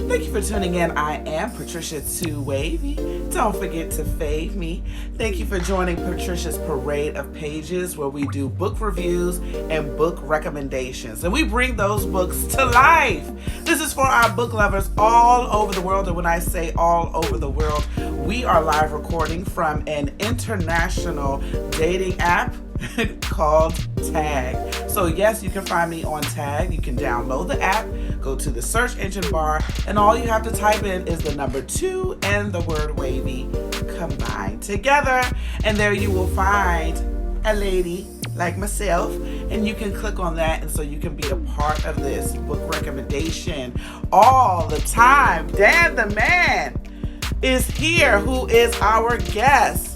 Thank you for tuning in. I am Patricia Too Wavy. Don't forget to fave me. Thank you for joining Patricia's Parade of Pages, where we do book reviews and book recommendations. And we bring those books to life. This is for our book lovers all over the world. And when I say all over the world, we are live recording from an international dating app called Tag. So yes, you can find me on Tag. You can download the app, go to the search engine bar, and all you have to type in is the number 2 and the word wavy combined together. And there you will find a lady like myself, and you can click on that, and so you can be a part of this book recommendation all the time. Dan the Man is here, who is our guest.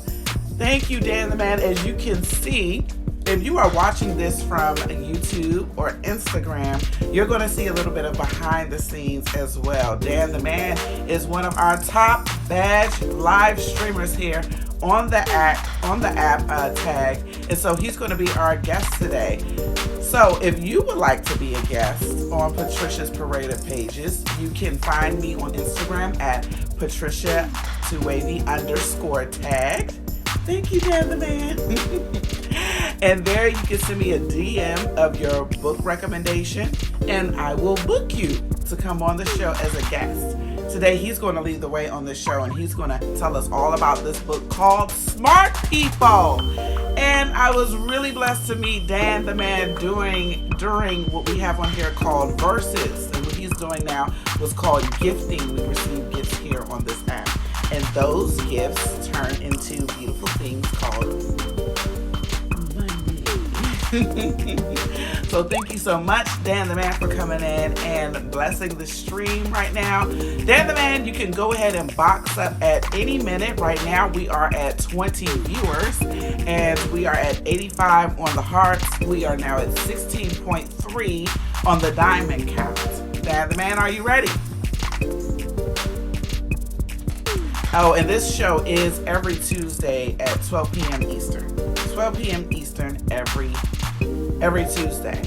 Thank you, Dan the Man. As you can see, if you are watching this from YouTube or Instagram, you're going to see a little bit of behind the scenes as well. Dan the Man is one of our top badge live streamers here on the app Tag, and so he's going to be our guest today. So if you would like to be a guest on Patricia's Parade of Pages, you can find me on Instagram at Patricia2Wavy_tagged. Thank you, Dan the Man. And there you can send me a DM of your book recommendation, and I will book you to come on the show as a guest. Today, he's going to lead the way on this show, and he's going to tell us all about this book called Smart People. And I was really blessed to meet Dan the Man during what we have on here called Verses. And what he's doing now was called gifting. We receive gifts here on this app. And those gifts turn into beautiful things called money. So thank you so much, Dan the Man, for coming in and blessing the stream right now. Dan the Man, you can go ahead and box up at any minute. Right now, we are at 20 viewers, and we are at 85 on the hearts. We are now at 16.3 on the diamond count. Dan the Man, are you ready? Oh, and this show is every Tuesday at 12 p.m. Eastern. 12 p.m. Eastern every Tuesday.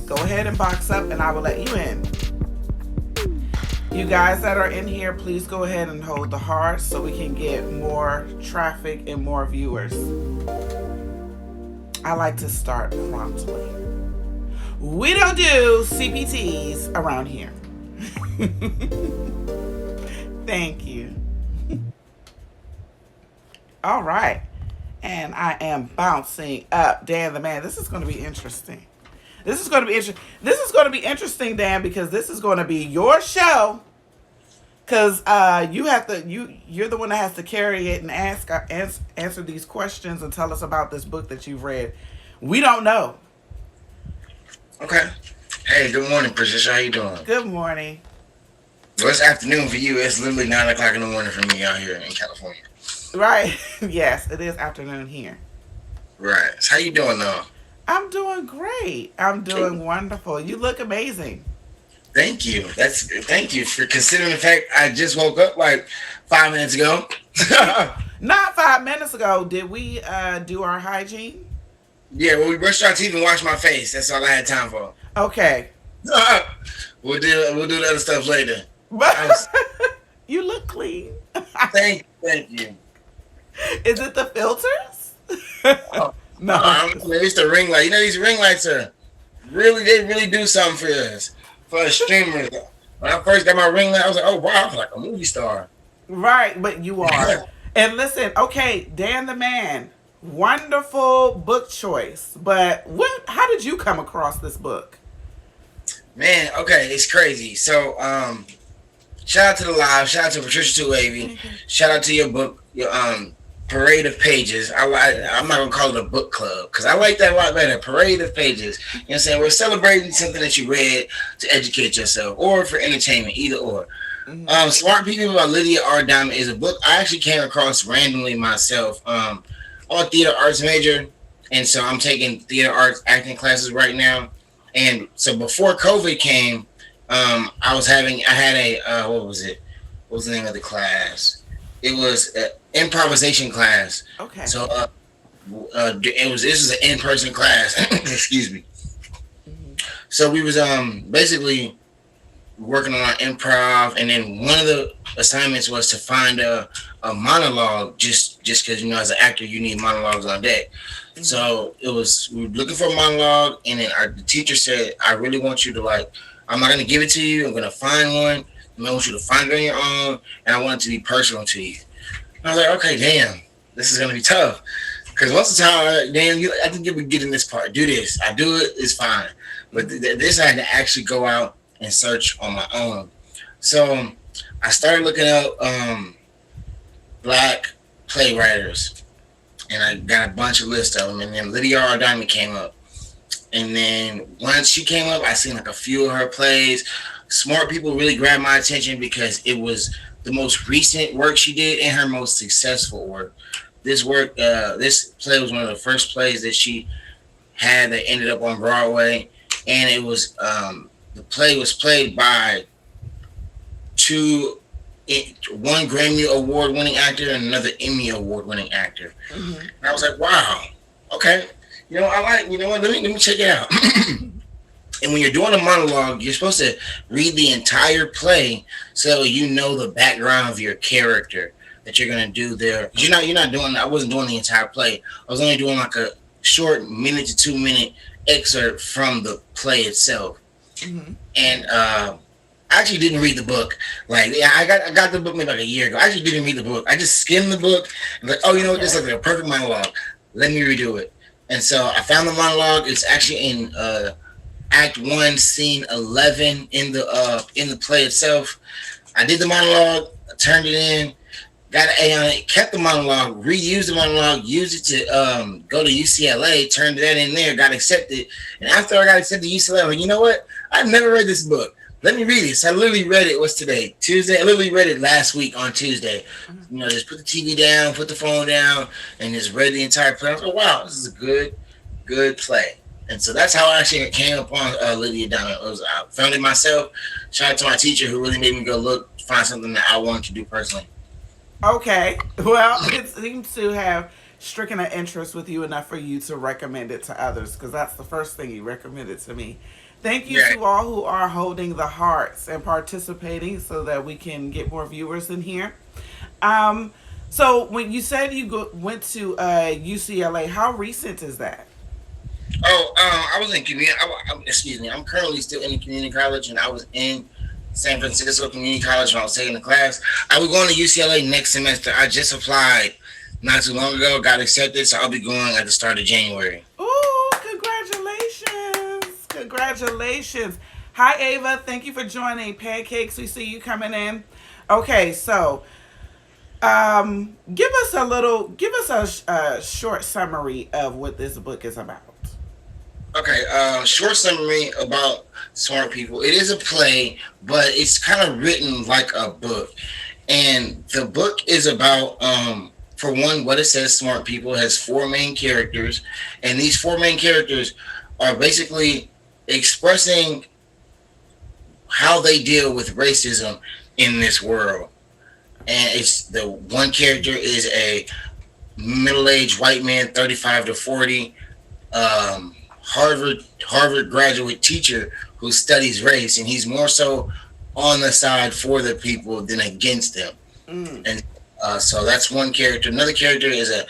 Go ahead and box up, and I will let you in. You guys that are in here, please go ahead and hold the heart so we can get more traffic and more viewers. I like to start promptly. We don't do CPTs around here. Thank you. All right. And I am bouncing up. Dan the Man, this is going to be interesting. This is going to be interesting, Dan, because this is going to be your show. Because you're the one that has to carry it and answer these questions and tell us about this book that you've read. We don't know. Okay. Hey, good morning, Patricia. How you doing? Good morning. Well, it's afternoon for you. It's literally 9 o'clock in the morning for me out here in California. Right. Yes, it is afternoon here. Right. So how you doing, though? I'm doing great. I'm doing wonderful. You look amazing. Thank you. Thank you for considering the fact I just woke up like 5 minutes ago. Not 5 minutes ago. Did we do our hygiene? Yeah, well, we brushed our teeth and washed my face. That's all I had time for. Okay. We'll do the other stuff later. You look clean. Thank you. Is it the filters? No. It's the ring light. You know, these ring lights they really do something for us, for us streamers. When I first got my ring light, I was like, oh wow, I'm like a movie star. Right, but you are. And listen, okay, Dan the Man, wonderful book choice. But how did you come across this book? Man, okay, it's crazy. So, shout out to the live, shout out to Patricia Too Wavy, shout out to your book, your Parade of Pages. I'm not gonna call it a book club because I like that a lot better. Parade of Pages. You know what I'm saying? We're celebrating something that you read to educate yourself or for entertainment, either or. Mm-hmm. Smart People by Lydia R. Diamond is a book I actually came across randomly myself. I'm a theater arts major, and so I'm taking theater arts acting classes right now. And so before COVID came, I had a what was it? What was the name of the class? It was an improvisation class. Okay. So this was an in-person class. Excuse me. Mm-hmm. So we was basically working on improv, and then one of the assignments was to find a monologue. Just because as an actor you need monologues on deck. So it was we were looking for a monologue, and then the teacher said, "I really want you to like. I'm not gonna give it to you. I'm gonna find one. I want you to find it on your own, and I want it to be personal to you." And I was like, "Okay, damn, this is gonna be tough." Because most of the time, damn, I think you would get in this part. Do this. I do it. It's fine. But this I had to actually go out and search on my own. So I started looking up black playwriters, and I got a bunch of lists of them. And then Lydia R. Diamond came up. And then once she came up, I seen like a few of her plays. Smart People really grabbed my attention because it was the most recent work she did and her most successful work. This play was one of the first plays that she had that ended up on Broadway, and it was the play was played by one Grammy Award winning actor and another Emmy Award winning actor. Mm-hmm. And I was like, wow, okay, I like, what, let me check it out. And when you're doing a monologue, you're supposed to read the entire play so you know the background of your character that you're gonna do there. You're not doing. I wasn't doing the entire play. I was only doing like a short 1 to 2 minute excerpt from the play itself. Mm-hmm. And I actually didn't read the book. Like, yeah, I got the book maybe like a year ago. I actually didn't read the book. I just skimmed the book. And like, oh, you know what? This is like a perfect monologue. Let me redo it. And so I found the monologue. It's actually in Act 1, Scene 11 in the play itself. I did the monologue, turned it in, got an A on it, kept the monologue, reused the monologue, used it to go to UCLA, turned that in there, got accepted. And after I got accepted to UCLA, I'm like, you know what? I've never read this book. Let me read it. So I literally read it. What's today? Tuesday. I literally read it last week on Tuesday. Just put the TV down, put the phone down, and just read the entire play. I was like, wow, this is a good play. And so that's how I actually came upon Lydia Diamond. I found it myself. Shout out to my teacher who really made me go find something that I wanted to do personally. Okay. Well, it seems to have stricken an interest with you enough for you to recommend it to others, because that's the first thing you recommended to me. Thank you to all who are holding the hearts and participating so that we can get more viewers in here. So when you said you went to UCLA, how recent is that? Oh, I was in community. Excuse me. I'm currently still in the community college, and I was in San Francisco Community College when I was taking the class. I was going to UCLA next semester. I just applied not too long ago, got accepted, so I'll be going at the start of January. Ooh, congratulations. Congratulations. Hi, Ava. Thank you for joining Pancakes. We see you coming in. Okay, so give us a short summary of what this book is about. Okay, short summary about Smart People. It is a play, but it's kind of written like a book. And the book is about, for one, what it says, Smart People. It has 4 main characters. And these 4 main characters are basically expressing how they deal with racism in this world. And it's the one character is a middle-aged white man, 35 to 40, Harvard graduate teacher who studies race, and he's more so on the side for the people than against them. And so that's one character. Another character is a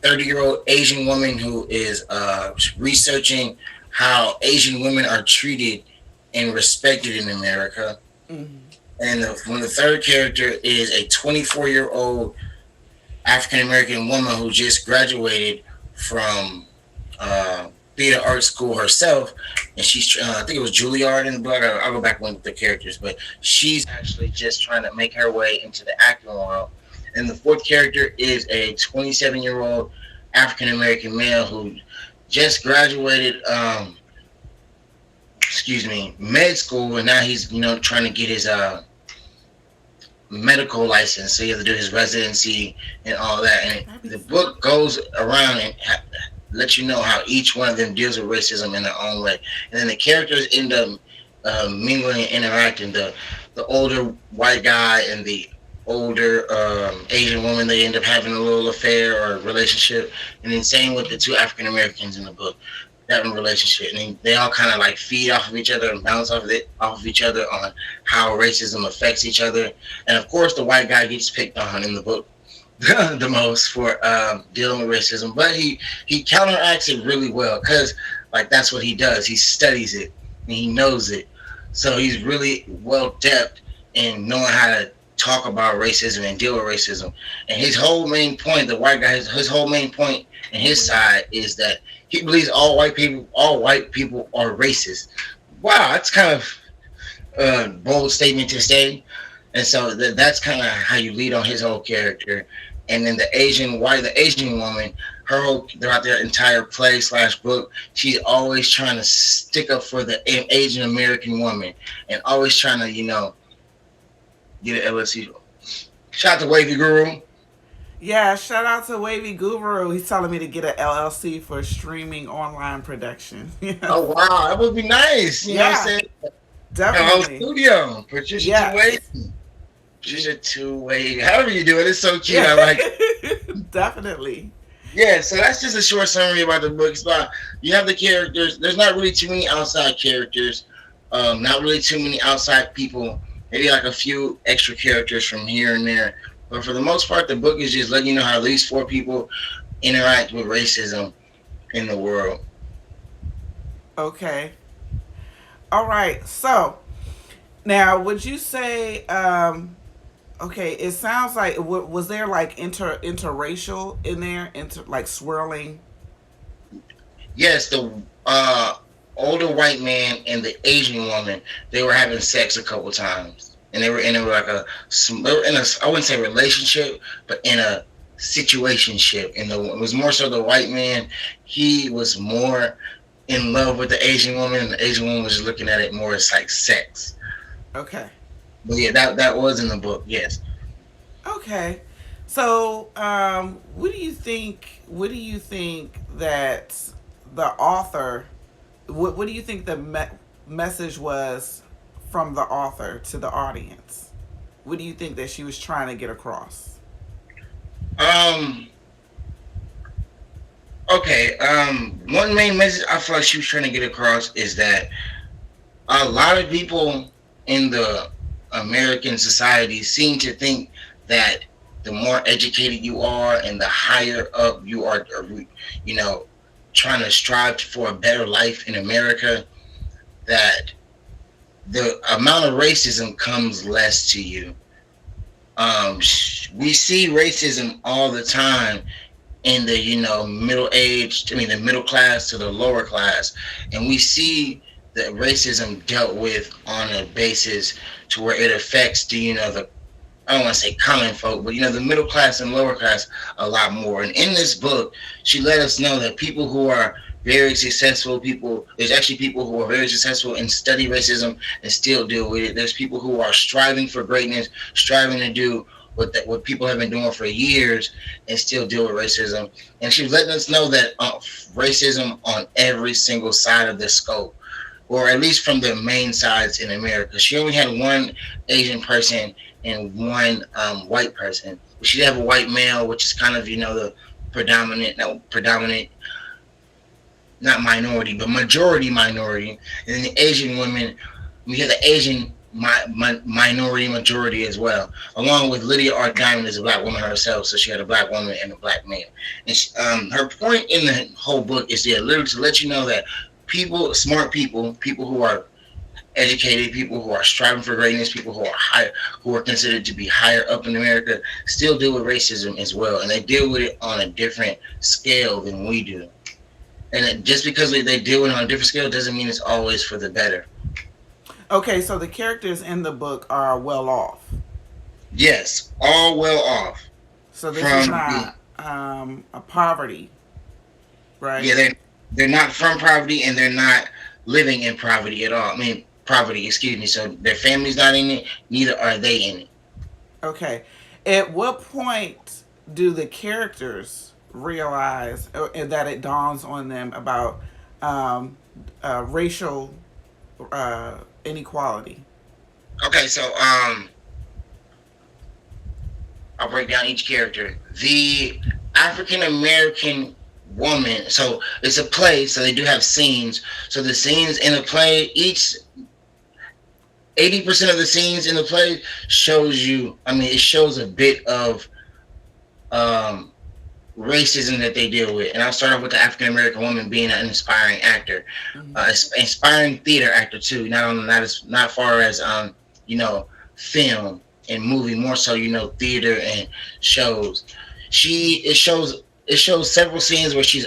30-year-old Asian woman who is researching how Asian women are treated and respected in America. And the third character is a 24-year-old African American woman who just graduated from theater art school herself, and she's I think it was Juilliard in the book. I'll go back with the characters, but she's actually just trying to make her way into the acting world. And the fourth character is a 27-year-old African American male who just graduated med school, and now he's trying to get his medical license, so he has to do his residency and all that. And the book goes around and let you know how each one of them deals with racism in their own way. And then the characters end up mingling and interacting. The older white guy and the older Asian woman, they end up having a little affair or relationship. And then same with the 2 African Americans in the book. that relationship, and they all kind of like feed off of each other and bounce off of each other on how racism affects each other. And of course, the white guy gets picked on in the book the most for dealing with racism, but he counteracts it really well because like that's what he does. He studies it and he knows it, so he's really well depth in knowing how to talk about racism and deal with racism. And his whole main point, the white guy, his whole main point in his side is that he believes all white people are racist. Wow, that's kind of a bold statement to say. And so that's kind of how you lead on his whole character. And then the Asian woman, her whole throughout their entire play slash book, she's always trying to stick up for the Asian American woman, and always trying to get an LLC. Shout out to Wavy Guru. Yeah, shout out to Wavy Guru. He's telling me to get an LLC for streaming online production. Oh Yes. wow, that would be nice. You know what I'm Yeah, saying? A whole definitely. studio. Patricia Two Way. Yes. Patricia Two Way. However you do it, it's so cute. Yeah. I like it. Definitely. Yeah, so that's just a short summary about the book. It's about you have the characters. There's not really too many outside characters. Not really too many outside people. Maybe like a few extra characters from here and there. But for the most part, the book is just letting you know how at least four people interact with racism in the world. Okay. All right. So now, would you say, okay, it sounds like, was there like interracial in there, like swirling? Yes, the older white man and the Asian woman, they were having sex a couple times, and they were like they were in a, I wouldn't say relationship, but in a situationship. And it was more so the white man, he was more in love with the Asian woman, and the Asian woman was just looking at it more as like sex. Okay. But yeah, that was in the book. Yes. Okay. So, what do you think? What do you think that the author? What do you think the message was from the author to the audience? What do you think that she was trying to get across? Um. Okay. One main message I feel like she was trying to get across is that a lot of people in the American society seem to think that the more educated you are and the higher up you are, you know, trying to strive for a better life in America, that the amount of racism comes less to you. We see racism all the time in the middle aged, I mean the middle class to the lower class, and we see that racism dealt with on a basis to where it affects the I don't want to say common folk, but the middle class and lower class a lot more. And in this book, she let us know that people who are very successful people, there's actually people who are very successful and study racism and still deal with it. There's people who are striving for greatness, striving to do what people have been doing for years and still deal with racism. And she's letting us know that racism on every single side of the scope, or at least from the main sides in America. She only had one Asian person and one white person. She did have a white male, which is kind of the predominant, not minority, but majority minority. And then the Asian women, we have the Asian minority majority as well, along with Lydia R. Diamond is a black woman herself, so she had a black woman and a black male. And her point in the whole book is literally to let you know that people, smart people who are educated, people who are striving for greatness, people who are higher, who are considered to be higher up in America, still deal with racism as well, and they deal with it on a different scale than we do. And just because they deal with it on a different scale doesn't mean it's always for the better. Okay, so the characters in the book are well off. Yes, all well off So this is from the not a poverty, right? yeah they're not from poverty, and they're not living in poverty at all. I mean poverty, excuse me. So their family's not in it, neither are they in it. Okay. At what point do the characters realize that it dawns on them about um, racial inequality? Okay, so I'll break down each character. The African American woman. So it's a play, so they do have scenes. So the scenes in the play, each 80% of the scenes in the play shows you. I mean, it shows a bit of um, racism that they deal with. And I'll start off with the African American woman being an inspiring actor, Mm-hmm. inspiring theater actor too. Not far as you know, film and movie, more so theater and shows. She it shows several scenes where she's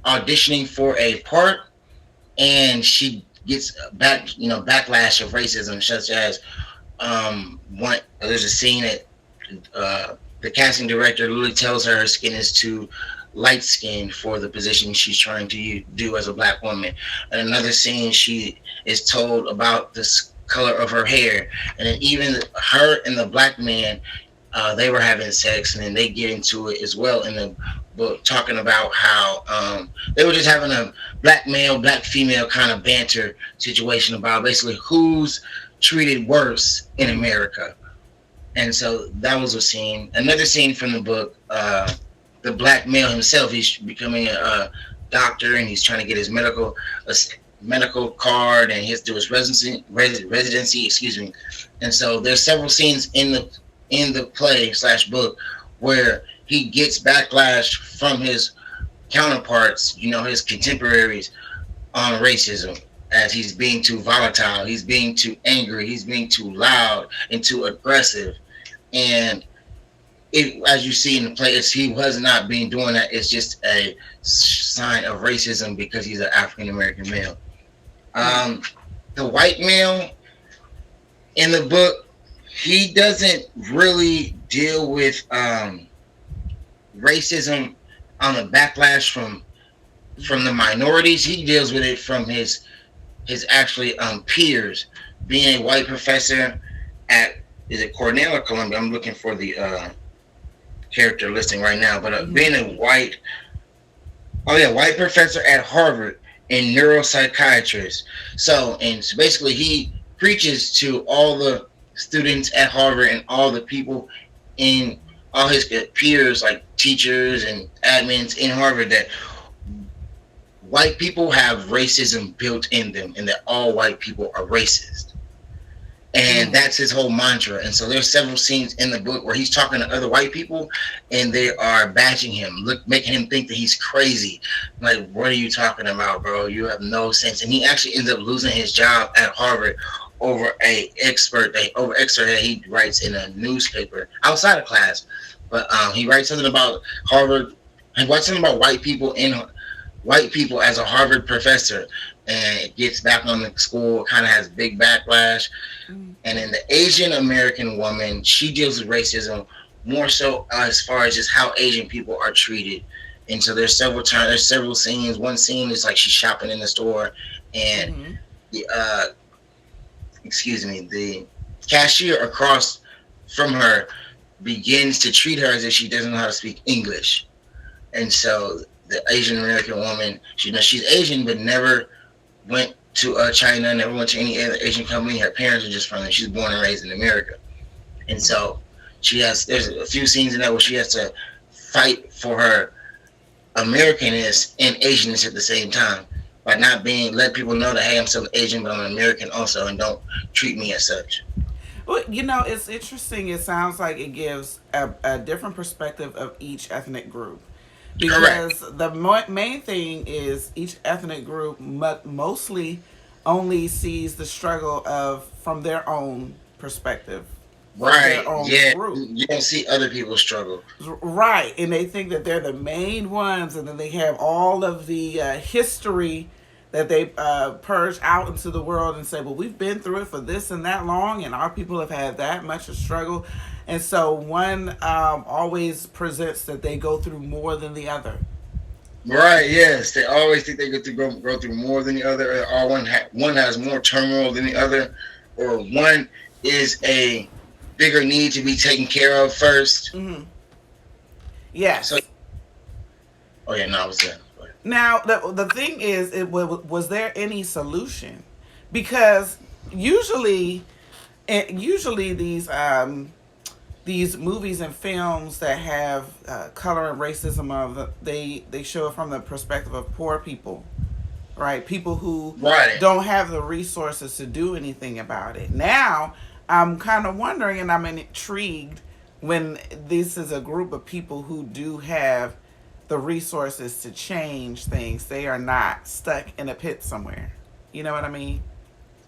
auditioning for a part, and she gets backlash of racism, such as one there's a scene that the casting director literally tells her skin is too light skinned for the position she's trying to do as a black woman. And another scene, she is told about the color of her hair, and then even her and the black man, they were having sex, and then they get into it as well in the book, talking about how they were just having a black male, black female kind of banter situation about basically who's treated worse in America. And so that was a scene. Another scene from the book, the black male himself, he's becoming a doctor, and he's trying to get his medical card, and he has to do his residency, excuse me. And so there's several scenes in the play slash book where he gets backlash from his counterparts, his contemporaries, on racism, as he's being too volatile, he's being too angry, he's being too loud and too aggressive. And as you see in the play, he was not being doing that. It's just a sign of racism because he's an African American male. Um, the white male in the book, he doesn't really deal with racism on the backlash from the minorities. He deals with it from his actually peers. Being a white professor at, is it Cornell or Columbia? I'm looking for the character listing right now. But being a white professor at Harvard and neuropsychiatrist. So basically he preaches to all the students at Harvard and all the people in all his peers, like teachers and admins in Harvard, that white people have racism built in them, and that all white people are racist. And that's his whole mantra. And so there's several scenes in the book where he's talking to other white people, and they are bashing him, making him think that he's crazy. Like, what are you talking about, bro? You have no sense. And he actually ends up losing his job at Harvard over excerpt that he writes in a newspaper outside of class. But he writes something about Harvard. He writes something about white people as a Harvard professor, and it gets back on the school, kind of has big backlash. And then the Asian American woman, she deals with racism more so as far as just how Asian people are treated. And so there's several scenes. One scene is like she's shopping in the store, and the the cashier across from her begins to treat her as if she doesn't know how to speak English. And so the Asian American woman, she's Asian, but never went to China, never went to any other Asian company. Her parents are just from there. She's born and raised in America. And so there's a few scenes in that where she has to fight for her Americanness and Asianness at the same time, by not let people know that, hey, I'm still Asian, but I'm an American also, and don't treat me as such. Well, it's interesting. It sounds like it gives a different perspective of each ethnic group. Correct. Because the main thing is each ethnic group mostly only sees the struggle of from their own perspective, from Right. their own Yeah. group. You don't see other people struggle. Right, and they think that they're the main ones, and then they have all of the history that they purge out into the world and say, well, we've been through it for this and that long, and our people have had that much of struggle. And so one always presents that they go through more than the other. Right. Yes. They always think they get to go through more than the other, or one has more turmoil than the other, or one is a bigger need to be taken care of first. Hmm. Yes. So, oh yeah, no, I was there. Now the thing is, was there any solution? Because usually these these movies and films that have color and racism of they show it from the perspective of poor people, right? People who Right. don't have the resources to do anything about it. Now, I'm kind of wondering and I'm intrigued when this is a group of people who do have the resources to change things. They are not stuck in a pit somewhere. You know what I mean?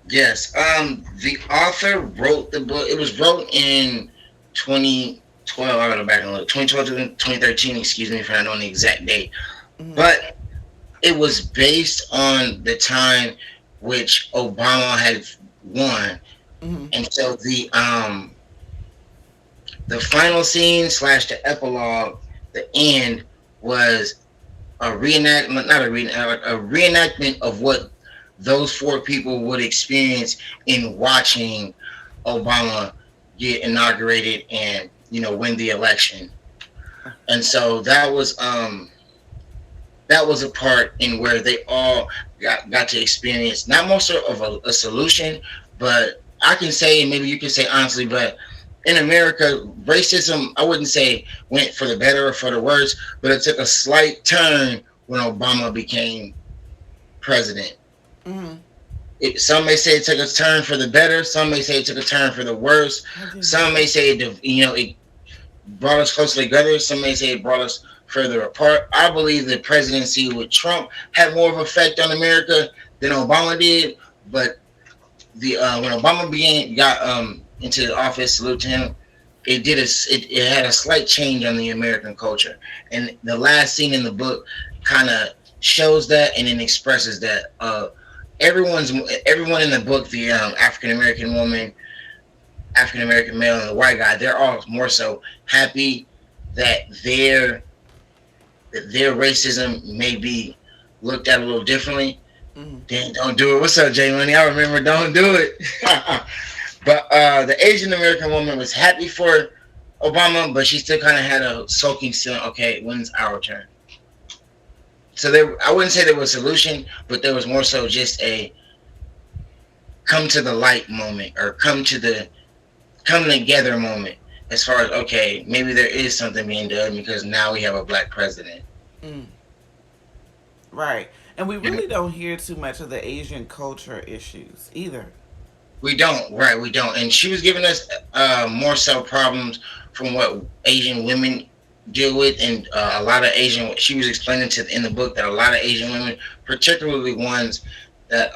Yes. The author wrote the book. It was wrote in 2012. I gotta go back and look. 2012 to 2013. Excuse me for not knowing the exact date. Mm-hmm. But it was based on the time which Obama had won, Mm-hmm. and so the final scene slash the epilogue, the end was a reenactment, not a a reenactment of what those four people would experience in watching Obama get inaugurated and win the election. And so that was a part in where they all got to experience not most of a solution, but I can say, maybe you can say honestly, but in America, racism, I wouldn't say went for the better or for the worse, but it took a slight turn when Obama became president. Mm-hmm. Some may say it took a turn for the better. Some may say it took a turn for the worse. I didn't Some know. may say it brought us closer together. Some may say it brought us further apart. I believe the presidency with Trump had more of an effect on America than Obama did. But the when Obama got into the office, salute to him. It had a slight change on the American culture, and the last scene in the book kind of shows that and then expresses that. Everyone in the book, the African American woman, African American male, and the white guy, they're all more so happy that their racism may be looked at a little differently. Mm-hmm. Then don't do it. What's up, Jay Money? I remember, don't do it. But the Asian American woman was happy for Obama, but she still kind of had a sulking feeling. Okay, when's our turn? So I wouldn't say there was a solution, but there was more so just a come to the light moment or come together moment. As far as, okay, maybe there is something being done because now we have a black president. Mm. Right. And we And really don't hear too much of the Asian culture issues either. we don't, right? We don't. And she was giving us more so problems from what Asian women deal with, and a lot of Asian. She was explaining in the book that a lot of Asian women, particularly ones that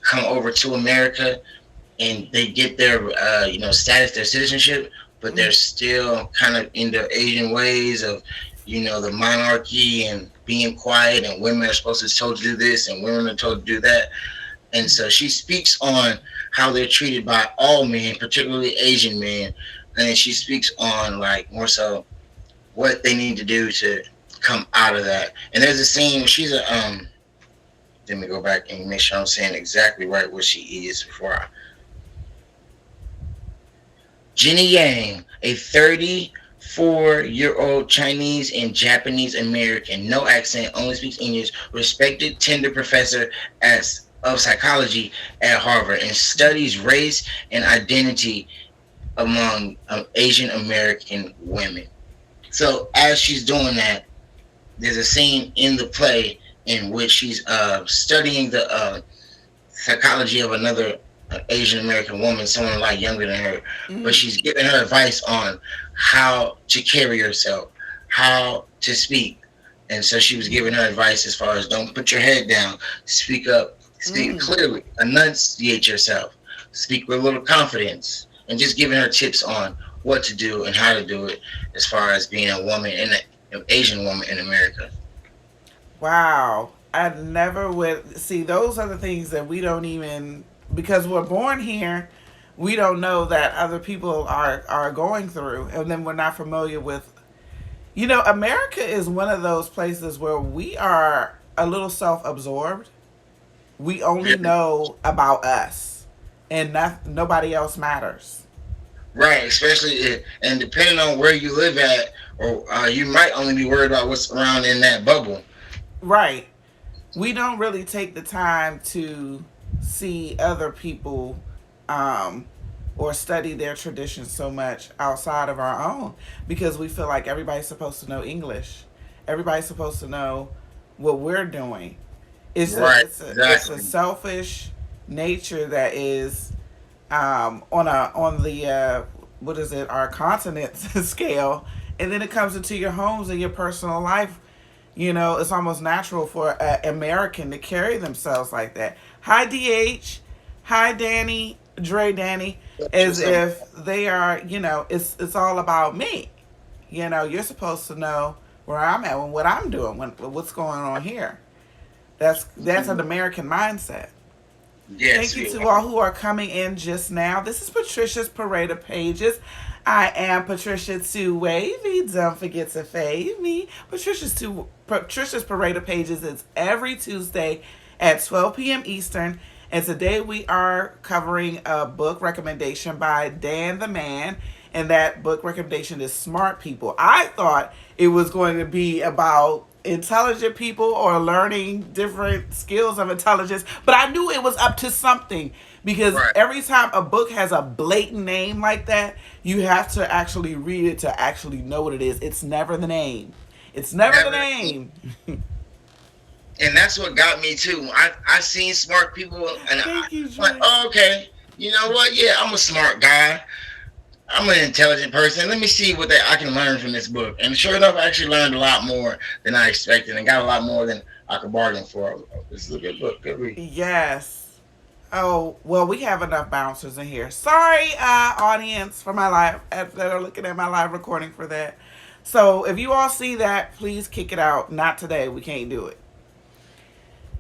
come over to America, and they get their status, their citizenship, but they're Mm-hmm. still kind of in their Asian ways of the monarchy and being quiet, and women are supposed to be told to do this and women are told to do that. And so she speaks on how they're treated by all men, particularly Asian men, and then she speaks on like more so what they need to do to come out of that. And there's a scene. She's a Let me go back and make sure I'm saying exactly right what she is before I. Jenny Yang, a 34-year-old Chinese and Japanese American, no accent, only speaks English, respected tender professor of psychology at Harvard, and studies race and identity among Asian American women. So as she's doing that, there's a scene in the play in which she's studying the psychology of another Asian American woman, someone a lot younger than her, but Mm-hmm. she's giving her advice on how to carry yourself, how to speak. And so she was giving her advice as far as don't put your head down, speak up, speak Mm. clearly, enunciate yourself, speak with a little confidence, and just giving her tips on what to do and how to do it as far as being a woman an Asian woman in America. Wow. I never would see those are the things that we don't even because we're born here, we don't know that other people are going through and then we're not familiar with America is one of those places where we are a little self-absorbed. We only know about us and nobody else matters. Right, especially and depending on where you live at, or you might only be worried about what's around in that bubble. Right. We don't really take the time to see other people um or study their traditions so much outside of our own because we feel like everybody's supposed to know English. Everybody's supposed to know what we're doing. Right. It's a Exactly. selfish nature that is on the what is it, our continent scale, and then it comes into your homes and your personal life. You know, it's almost natural for an American to carry themselves like that. Hi, DH. Hi, Danny. Dre, Danny. As What's up? if they are, you know, it's all about me. You know, you're supposed to know where I'm at and what I'm doing, what's going on here. That's an American mindset. Thank Yes, you we to all who are coming in just now. This is Patricia's Parade of Pages. I am Patricia Too Wavy. Don't forget to fave me. Patricia's Parade of Pages is every Tuesday at 12 p.m. Eastern. And today we are covering a book recommendation by Dan the Man. And that book recommendation is Smart People. I thought it was going to be about intelligent people or learning different skills of intelligence, but I knew it was up to something because right. every time a book has a blatant name like that, you have to actually read it to actually know what it is. It's never the name. It's never the Never. name. And that's what got me too. I seen smart people, and Thank you, I'm like, Dre. oh, okay, you know what? Yeah, I'm a smart guy. I'm an intelligent person. Let me see what I can learn from this book. And sure enough, I actually learned a lot more than I expected, and got a lot more than I could bargain for. This is a good book. Good read. Yes. Oh, well, we have enough bouncers in here. Sorry, audience, for my live that are looking at my live recording for that. So if you all see that, please kick it out. Not today. We can't do it.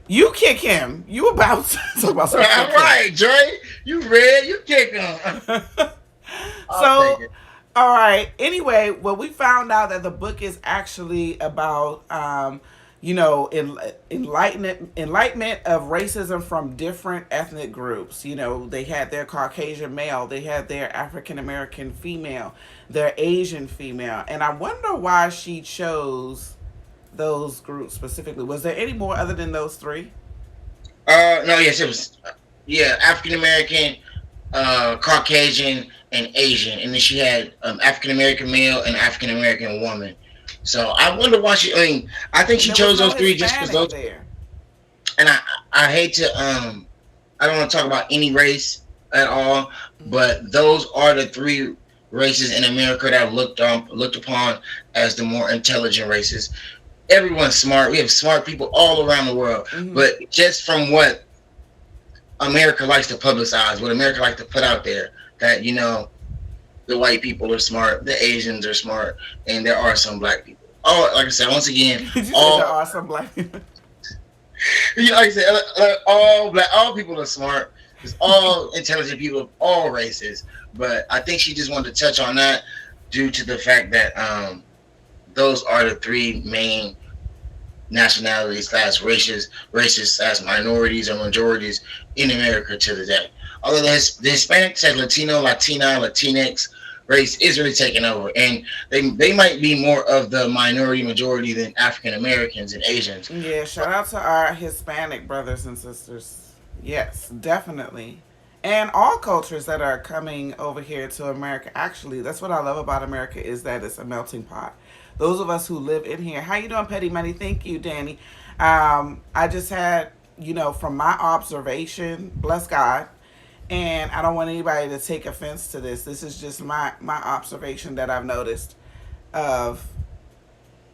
You kick him. You about to talk about some All kick right, Dre, you read, you kick them. him. I'll take So, it. all right. Anyway, well, we found out that the book is actually about, you know, enlightenment of racism from different ethnic groups. You know, they had their Caucasian male, they had their African American female, their Asian female, and I wonder why she chose those groups specifically. Was there any more other than those three? No, yes, it was. Yeah, African American, Caucasian, and Asian, and then she had African American male and African American woman. So I wonder why she. I mean, I think And she there was chose no those three just because Hispanic those. there. And I hate to I don't want to talk about any race at all, but those are the three races in America that are looked upon as the more intelligent races. Everyone's smart. We have smart people all around the world, Mm-hmm. but just from what America likes to publicize, what America likes to put out there, that the white people are smart, the Asians are smart, and there are some black people. Oh, like I said, once again, Did you say there all are some black people? like I said, all people are smart. It's all intelligent people of all races. But I think she just wanted to touch on that due to the fact that those are the three main nationalities slash races slash minorities or majorities in America to the day. Although the Hispanic said Latino, Latina, Latinx race is really taking over, and they might be more of the minority majority than African Americans and Asians. Yeah, shout out to our Hispanic brothers and sisters. Yes, definitely. And all cultures that are coming over here to America. Actually, that's what I love about America is that it's a melting pot. Those of us who live in here. How you doing, Petty Money? Thank you, Danny. I just had, you know, from my observation, bless God, and I don't want anybody to take offense to this. This is just my observation that I've noticed of,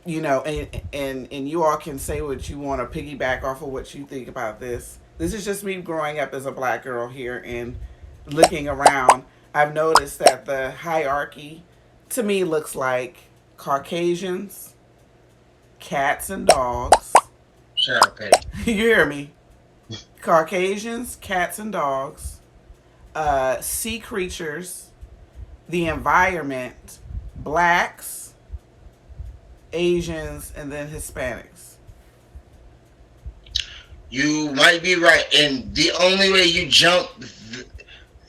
you know, and you all can say what you want to piggyback off of what you think about this. This is just me growing up as a black girl here and looking around. I've noticed that the hierarchy to me looks like Caucasians, cats and dogs. Shout out, Petty. You hear me? Caucasians, cats and dogs, sea creatures, the environment, blacks, Asians, and then Hispanics. You might be right, and the only way you jump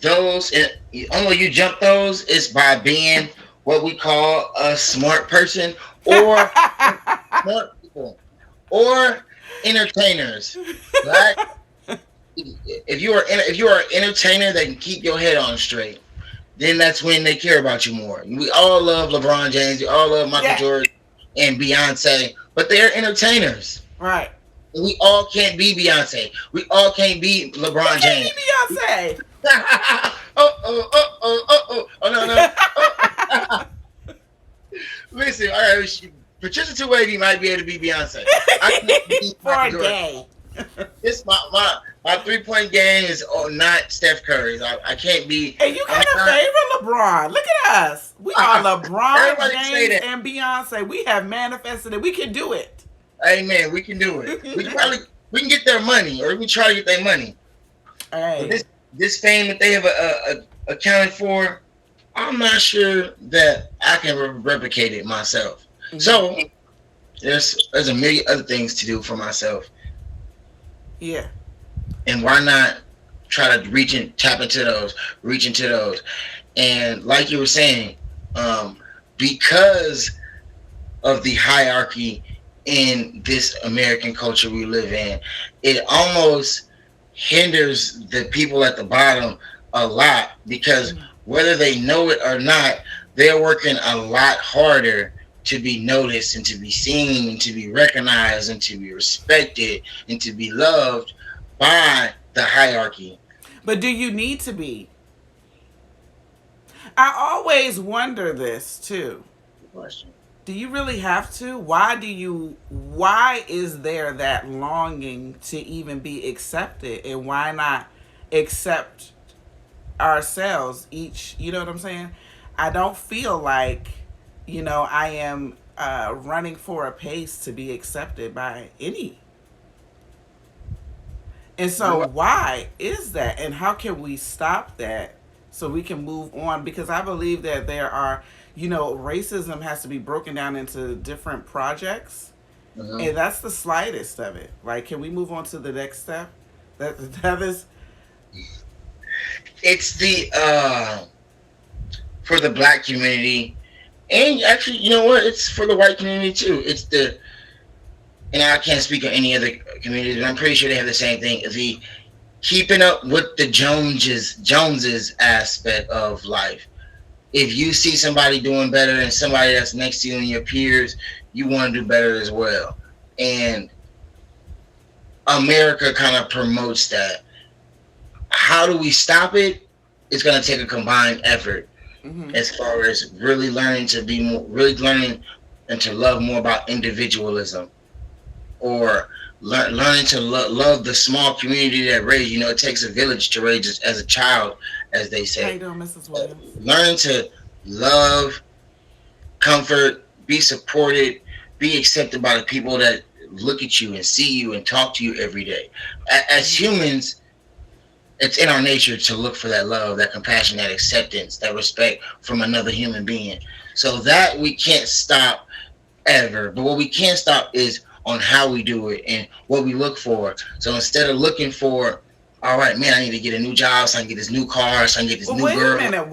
those, and the only way you jump those is by being what we call a smart person, or smart people, or entertainers. Black. If you are an entertainer that can keep your head on straight, then that's when they care about you more. We all love LeBron James. We all love Michael Yeah. Jordan and Beyonce, but they're entertainers. Right. We all can't be Beyonce. We all can't be You LeBron can't James. be Beyonce. Oh no no. Oh. Listen, all right. Patricia Two-Wavy might be able to be Beyonce. I can't be For Michael a Jordan. day. This my 3-point game is not Steph Curry's. I can't be. And you kind I'm of not- favor LeBron. Look at us. We are LeBron Everybody say James that. and Beyonce. We have manifested it. We can do it. Amen. We can do it. We can get their money, or we can try to get their money. Hey. But this fame that they have accounted for, I'm not sure that I can replicate it myself. Mm-hmm. So there's a million other things to do for myself, Yeah. and why not try to tap into those, reach into those, and like you were saying, because of the hierarchy in this American culture we live in, it almost hinders the people at the bottom a lot, because whether they know it or not, they're working a lot harder to be noticed and to be seen and to be recognized and to be respected and to be loved by the hierarchy. But do you need to be? I always wonder this too. Do you really have to? Why is there that longing to even be accepted? And why not accept ourselves each? You know what I'm saying? I don't feel like, I am running for a pace to be accepted by any. And so why is that? And how can we stop that so we can move on? Because I believe that there are, racism has to be broken down into different projects. Mhm. And that's the slightest of it. Like, can we move on to the next step? That is. It's the for the black community, and actually, you know what? It's for the white community too. And I can't speak on any other community, but I'm pretty sure they have the same thing. The keeping up with the Joneses aspect of life. If you see somebody doing better than somebody that's next to you and your peers, you want to do better as well. And America kind of promotes that. How do we stop it? It's going to take a combined effort, as far as really learning and to love more about individualism, or learning to love the small community that raised. It takes a village to raise as a child, as they How say. you doing, Mrs. Williams? Learn to love, comfort, be supported, be accepted by the people that look at you and see you and talk to you every day. As humans, it's in our nature to look for that love, that compassion, that acceptance, that respect from another human being. So that we can't stop ever. But what we can stop is on how we do it and what we look for. So instead of looking for, all right, man, I need to get a new job so I can get this new car, so I can get this new Wait girl. a minute.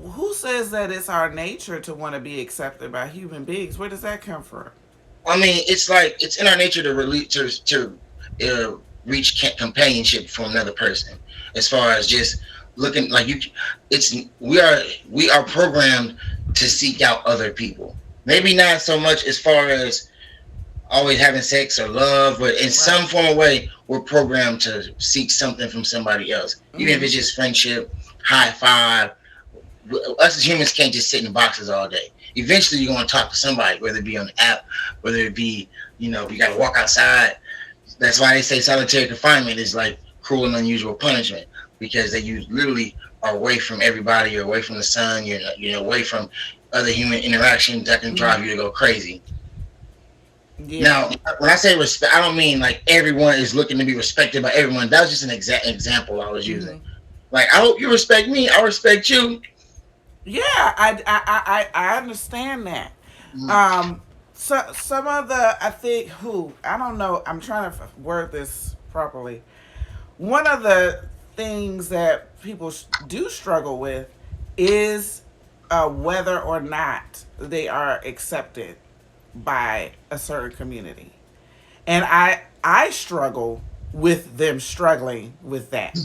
Who says that it's our nature to want to be accepted by human beings? Where does that come from? I mean, it's like it's in our nature to reach companionship from another person. As far as just looking like we are programmed to seek out other people. Maybe not so much as far as always having sex or love, but in some form of way, we're programmed to seek something from somebody else, even if it's just friendship, high five. Us as humans can't just sit in boxes all day. Eventually, you're going to talk to somebody, whether it be on the app, whether it be, you got to walk outside. That's why they say solitary confinement is like cruel and unusual punishment, because you literally are away from everybody. You're away from the sun. You're away from other human interactions that can drive you to go crazy. Yeah. Now, when I say respect, I don't mean like everyone is looking to be respected by everyone. That was just an example I was using. Like, I hope you respect me. I respect you. Yeah, I understand that. So some of the I don't know. I'm trying to word this properly. One of the things that people do struggle with is whether or not they are accepted by a certain community, and I struggle with them struggling with that.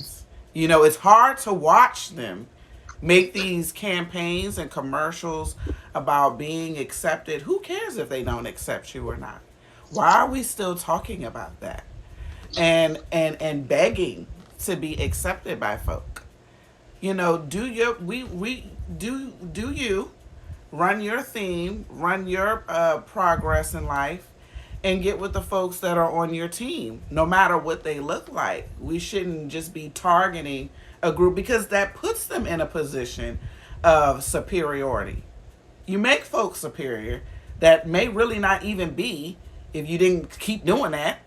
It's hard to watch them make these campaigns and commercials about being accepted. Who cares if they don't accept you or not? Why are we still talking about that? And begging to be accepted by folk. You know, do your we do you run your theme, run your progress in life, and get with the folks that are on your team, no matter what they look like. We shouldn't just be targeting a group because that puts them in a position of superiority. You make folks superior that may really not even be if you didn't keep doing that.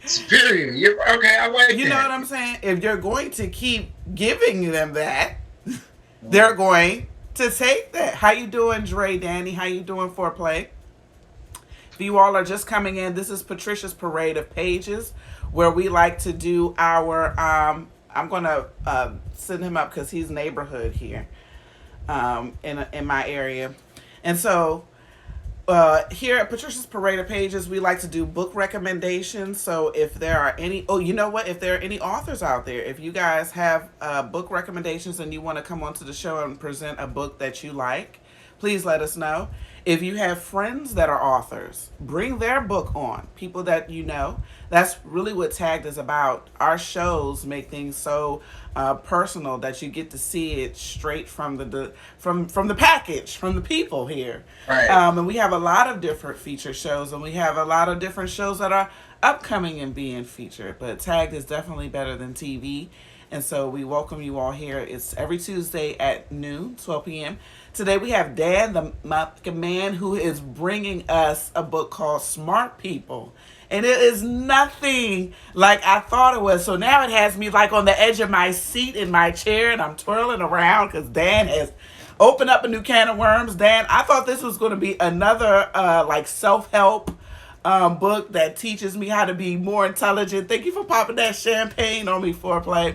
Superior. You're okay. I like You know that. what I'm saying? If you're going to keep giving them that, they're going to take that. How you doing, Dre, Danny? How you doing, Foreplay? If you all are just coming in, this is Patricia's Parade of Pages, where we like to do our. I'm gonna send him up because he's neighborhood here, in my area, and so here at Patricia's Parade of Pages, we like to do book recommendations. So if there are any, oh, you know what? If there are any authors out there, if you guys have book recommendations and you want to come onto the show and present a book that you like, please let us know. If you have friends that are authors, bring their book on. People that you know. That's really what Tagged is about. Our shows make things so personal that you get to see it straight from from the package, from the people here. Right. And we have a lot of different feature shows, and we have a lot of different shows that are upcoming and being featured. But Tagged is definitely better than TV. And so we welcome you all here. It's every Tuesday at noon, 12 p.m. Today we have Dan, the man who is bringing us a book called Smart People. And it is nothing like I thought it was. So now it has me like on the edge of my seat in my chair, and I'm twirling around because Dan has opened up a new can of worms. Dan, I thought this was going to be another like self-help book that teaches me how to be more intelligent. Thank you for popping that champagne on me, Foreplay.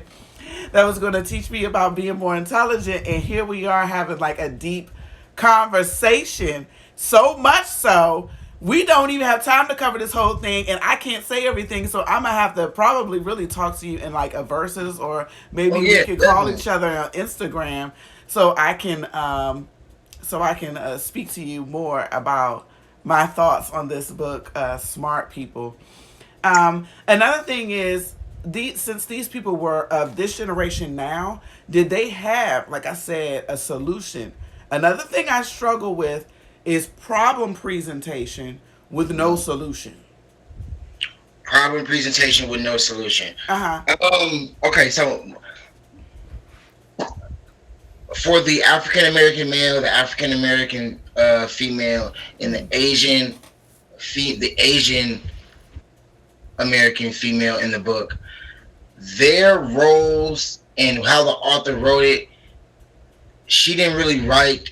That was going to teach me about being more intelligent. And here we are having like a deep conversation. So much so, we don't even have time to cover this whole thing. And I can't say everything. So I'm going to have to probably really talk to you in like a verses, or maybe Oh yeah, we could call definitely. each other on Instagram so I can speak to you more about my thoughts on this book, Smart People. Another thing is, since these people were of this generation now, did they have, like I said, a solution? Another thing I struggle with is problem presentation with no solution. Problem presentation with no solution. Uh huh. Okay, so for the African American male, the African American female, and the Asian American female in the book, their roles and how the author wrote it, she didn't really write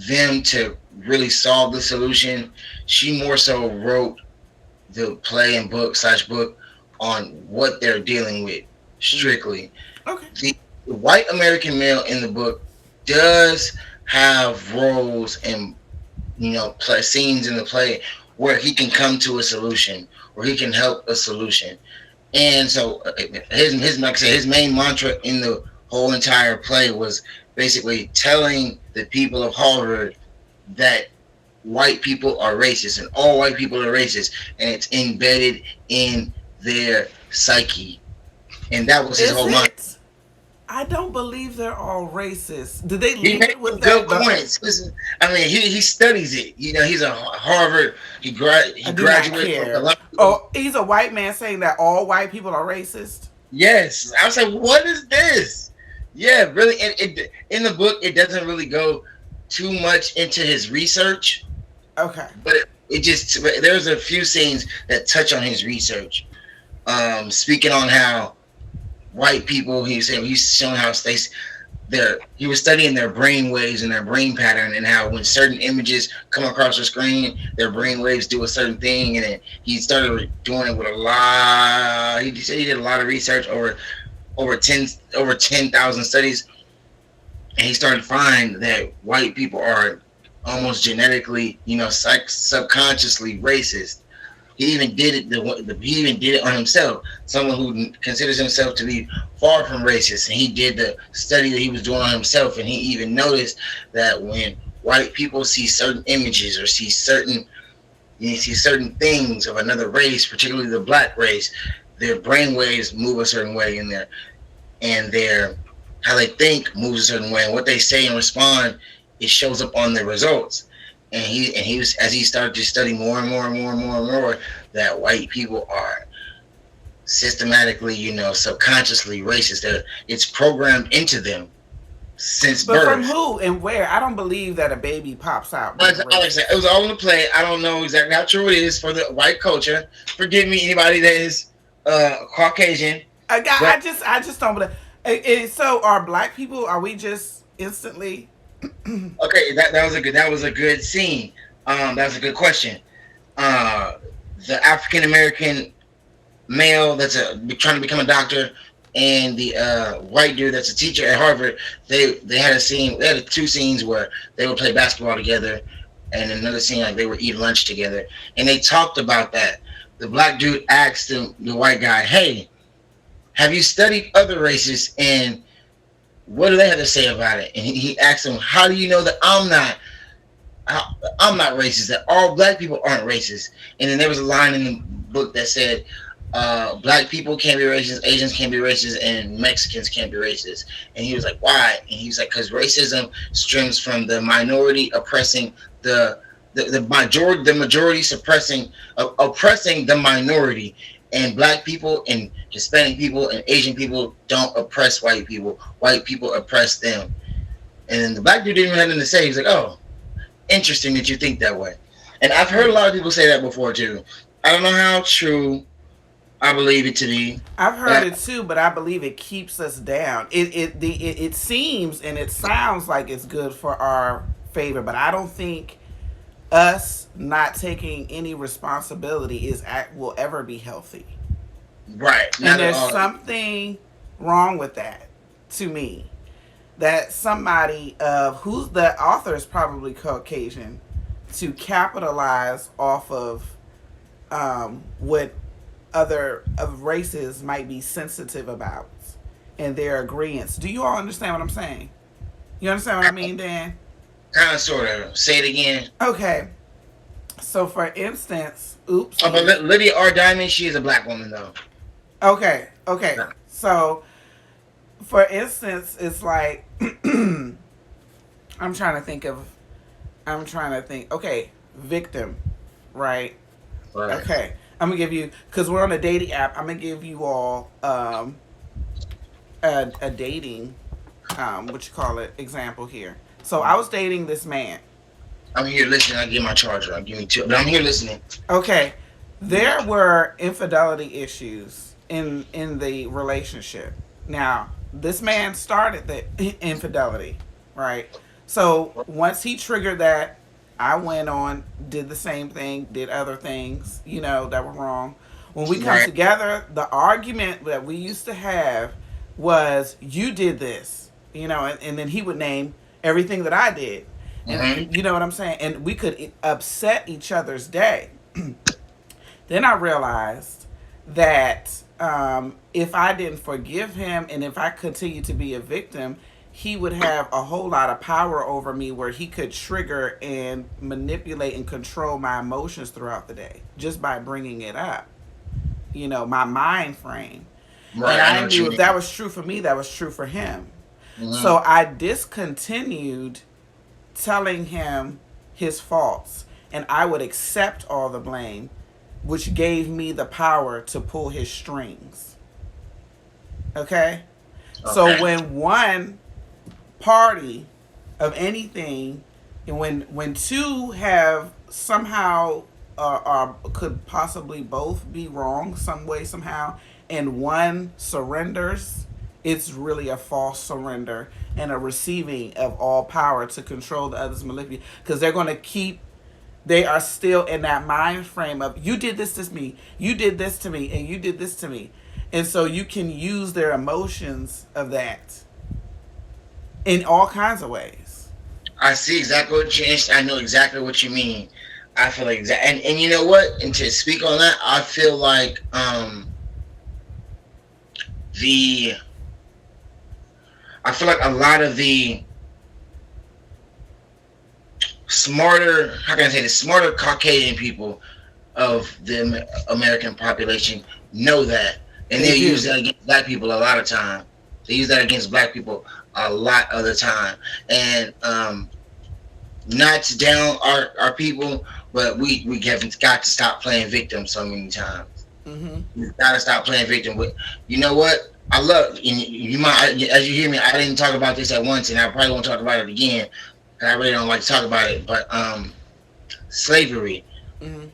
them to really solve the solution. She more so wrote the play and book on what they're dealing with strictly. Okay. The white American male in the book does have roles and play scenes in the play where he can come to a solution, where he can help a solution. And so his like I said, his main mantra in the whole entire play was basically telling the people of Harvard that white people are racist and all white people are racist, and it's embedded in their psyche. And that was his Is whole mantra. it? I don't believe they're all racist. Did they He lead made it some with good that? The, points. Listen, I mean, he studies it. He's a Harvard. I He do not graduated from care. Columbia. Oh, he's a white man saying that all white people are racist? Yes, I was like, what is this? Yeah, really. It in the book, it doesn't really go too much into his research, Okay. but it just there's a few scenes that touch on his research. Speaking on how white people, he's showing how he was studying their brain waves and their brain pattern, and how when certain images come across the screen, their brain waves do a certain thing. And then he started doing it with a lot. He said he did a lot of research over 10,000 studies, and he started to find that white people are almost genetically, subconsciously racist. He even did it. He even did it on himself. Someone who considers himself to be far from racist, and he did the study that he was doing on himself, and he even noticed that when white people see certain images or see certain things of another race, particularly the black race, their brain waves move a certain way in there, and their how they think moves a certain way, and what they say and respond, it shows up on the results. And he was, as he started to study more and more and more and more and more, that white people are systematically, subconsciously racist. It's programmed into them since But from birth. who and where? I don't believe that a baby pops out But being like I racist. said, it was all in the play. I don't know exactly how true it is for the white culture. Forgive me, anybody that is Caucasian. I But just don't believe. So are black people? Are we just instantly? okay, that was a good scene. That was a good question. Uh, the African American male that's trying to become a doctor, and the white dude that's a teacher at Harvard. They had a scene. They had two scenes where they would play basketball together, and another scene like they would eat lunch together, and they talked about that. The black dude asked the white guy, "Hey, have you studied other races, and what do they have to say about it?" And he asked him, "How do you know that I'm not racist? That all black people aren't racist?" And then there was a line in the book that said, "Black people can't be racist, Asians can't be racist, and Mexicans can't be racist." And he was like, "Why?" And he was like, "Because racism stems from the minority oppressing the majority suppressing oppressing the minority, and black people and Hispanic people and Asian people don't oppress white people. White people oppress them." And then the black dude didn't even have anything to say. He was like, "Oh, interesting that you think that way." And I've heard a lot of people say that before too. I don't know how true I believe it to be, I've heard but it too, but I believe it keeps us down. It seems and it sounds like it's good for our favor, but I don't think us not taking any responsibility will ever be healthy. right, And not at there's all. something wrong with that to me. That somebody of who's the author is probably Caucasian to capitalize off of what other of races might be sensitive about and their agreements. Do you all understand what I'm saying? You understand what I mean, Dan? Kind of, sort of. Say it again. Okay. So for instance, Oh, but oopsie. Lydia R. Diamond, she is a black woman though. Okay, okay. Yeah. So for instance, it's like I'm trying to think of I'm trying to think. Okay, victim, right? Right. Okay, I'm gonna give you because we're on a dating app. I'm gonna give you all a dating what you call it example here. So I was dating this man. I'm here listening. I get my charger. I'll give me two, but I'm here listening. Okay, there were infidelity issues in the relationship. Now this man started the infidelity, right? So once he triggered that, I went on, did the same thing, did other things, that were wrong. When we come Right. together, the argument that we used to have was, you did this, and then he would name everything that I did. And Mm-hmm. you know what I'm saying? And we could upset each other's day. Then I realized that if I didn't forgive him and if I continued to be a victim, he would have a whole lot of power over me where he could trigger and manipulate and control my emotions throughout the day just by bringing it up, my mind frame. And Right. I know I what you knew if that mean. was true for me, that was true for him. Mm-hmm. So I discontinued telling him his faults and I would accept all the blame, which gave me the power to pull his strings. Okay? So Okay. when one party of anything, and when two have somehow could possibly both be wrong some way somehow, and one surrenders, it's really a false surrender and a receiving of all power to control the other's manipulation because they're going to keep they are still in that mind frame of, you did this to me, you did this to me, and you did this to me. And so you can use their emotions of that in all kinds of ways. I see exactly what you. I know exactly what you mean. I feel like that, and you know what? And to speak on that, I feel like the I feel like a lot of the smarter, how can I say this, smarter Caucasian people of the American population know that, and They they use do. that against black people a lot of time. They use that against black people a lot of the time, and not to down our people, but we have got to stop playing victim so many times. Hmm. We've got to stop playing victim. With you know what? I love and you might as you hear me. I didn't talk about this at once, and I probably won't talk about it again. I really don't like to talk about it, but slavery. Hmm.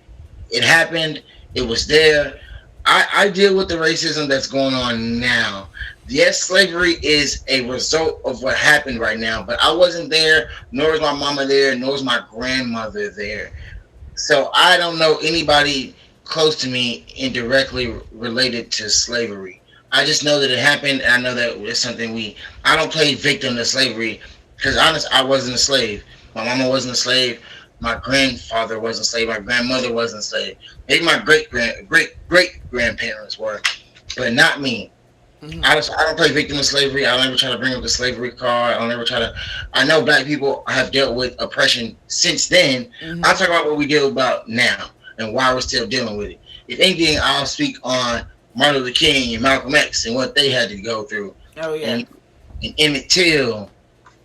It happened. It was there. I deal with the racism that's going on now. Yes, slavery is a result of what happened right now, but I wasn't there, nor is my mama there, nor is my grandmother there. So I don't know anybody close to me indirectly related to slavery. I just know that it happened, and I know that it's something we. I don't play victim to slavery because honest, I wasn't a slave. My mama wasn't a slave. My grandfather wasn't a slave. My grandmother wasn't a slave. Maybe my great grandparents were, but not me. Hmm. I don't play victim of slavery. I don't ever try to bring up the slavery card. I don't ever try to. I know black people have dealt with oppression since then. Hmm. I'll talk about what we deal about now and why we're still dealing with it. If anything, I'll speak on Martin Luther King and Malcolm X and what they had to go through, Oh yeah. and, and Emmett Till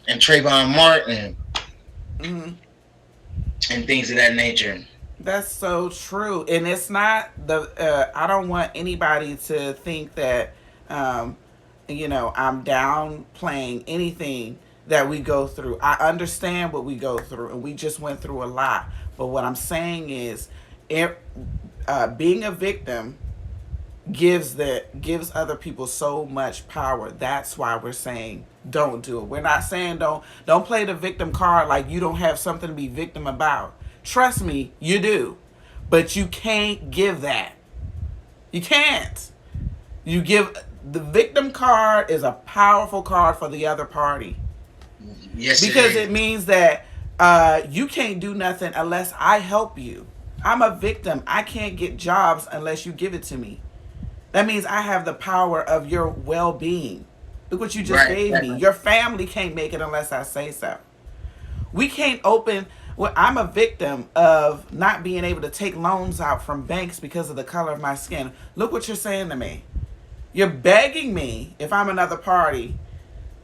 and Trayvon Martin Hmm. and things of that nature. That's so true, and it's not the. I don't want anybody to think that, um, I'm downplaying anything that we go through. I understand what we go through, and we just went through a lot. But what I'm saying is, it, being a victim gives other people so much power. That's why we're saying don't do it. We're not saying don't play the victim card like you don't have something to be victim about. Trust me, you do. But you can't give that. You can't. You give the victim card is a powerful card for the other party Yes, it because is. it means that you can't do nothing unless I help you. I'm a victim. I can't get jobs unless you give it to me. That means I have the power of your well being. Look what you just Right. gave me. Your family can't make it unless I say so. We can't open. Well, I'm a victim of not being able to take loans out from banks because of the color of my skin. Look what you're saying to me. You're begging me, if I'm another party,